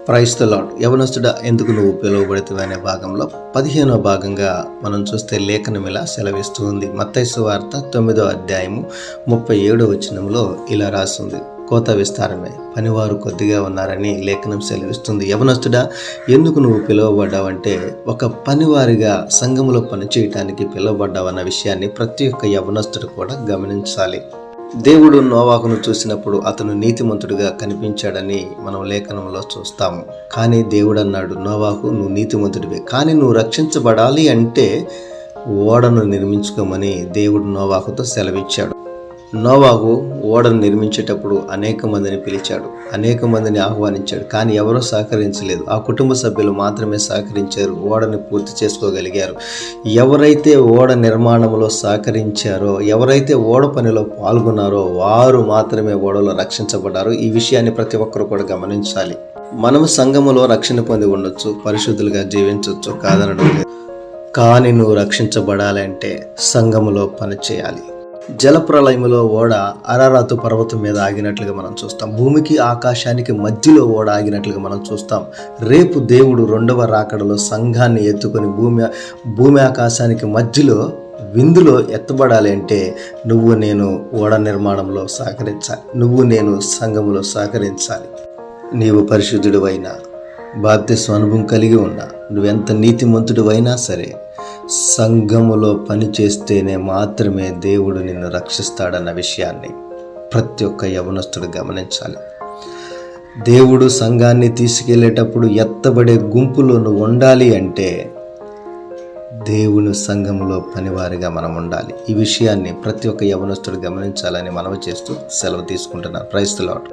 Praise the lord. యవనస్తుడా ఎందుకు నువ్వు పిలువబడితివి అనే భాగంలో 15వ భాగంగా మనం చూస్తే లేఖనం ఇలా సెలవిస్తూ ఉంది. మత్తయి సువార్త 9వ అధ్యాయము 37వ వచనంలో ఇలా రాస్తుంది, కోత విస్తారమే, పనివారు కొద్దిగా ఉన్నారని లేఖనం సెలవిస్తుంది. యవనస్తుడా ఎందుకు నువ్వు పిలువబడ్డావంటే ఒక పనివారిగా సంఘములో పనిచేయటానికి పిలువబడ్డావన్న విషయాన్ని ప్రతి ఒక్క యవనస్తుడు కూడా గమనించాలి. దేవుడు నోవాహును చూసినప్పుడు అతను నీతిమంతుడిగా కనిపించాడని మనం లేఖనంలో చూస్తాము. కానీ దేవుడు అన్నాడు, నోవాహు నువ్వు నీతిమంతుడివే, కానీ నువ్వు రక్షించబడాలి అంటే ఓడను నిర్మించుకోమని దేవుడు నోవాహుతో సెలవిచ్చాడు. నోవాహు ఓడను నిర్మించేటప్పుడు అనేక మందిని పిలిచాడు, అనేక మందిని ఆహ్వానించాడు, కానీ ఎవరూ సహకరించలేదు. ఆ కుటుంబ సభ్యులు మాత్రమే సహకరించారు, ఓడని పూర్తి చేసుకోగలిగారు. ఎవరైతే ఓడ నిర్మాణంలో సహకరించారో, ఎవరైతే ఓడ పనిలో పాల్గొన్నారో వారు మాత్రమే ఓడలో రక్షించబడ్డారు. ఈ విషయాన్ని ప్రతి ఒక్కరు కూడా గమనించాలి. మనము సంఘములో రక్షణ పొంది ఉండొచ్చు, పరిశుద్ధులుగా జీవించవచ్చు, కాదనడం లేదు. కానీ నువ్వు రక్షించబడాలంటే సంఘములో పని చేయాలి. జలప్రలయములో ఓడ అరారాతు పర్వతం మీద ఆగినట్లుగా మనం చూస్తాం. భూమికి ఆకాశానికి మధ్యలో ఓడ ఆగినట్లుగా మనం చూస్తాం. రేపు దేవుడు రెండవ రాకడలో సంఘాన్ని ఎత్తుకొని భూమి ఆకాశానికి మధ్యలో విందులో ఎత్తబడాలి అంటే నువ్వు నేను ఓడ నిర్మాణంలో సహకరించాలి, నువ్వు నేను సంఘములో సహకరించాలి. నీవు పరిశుద్ధుడివైనా, బాప్తిస్మ అనుభవం కలిగి ఉన్నా, నువ్వెంత నీతిమంతుడివైనా సరే సంఘములో పని చేస్తేనే మాత్రమే దేవుడు నిన్ను రక్షిస్తాడన్న విషయాన్ని ప్రతి ఒక్క యవనస్తుడు గమనించాలి. దేవుడు సంఘాన్ని తీసుకెళ్లేటప్పుడు ఎత్తబడే గుంపులో నువ్వు ఉండాలి అంటే దేవుని సంఘములో పనివారిగా మనం ఉండాలి. ఈ విషయాన్ని ప్రతి ఒక్క యవనస్తుడు గమనించాలని మనవి చేస్తూ సెలవు తీసుకుంటున్నాను. Praise the lord.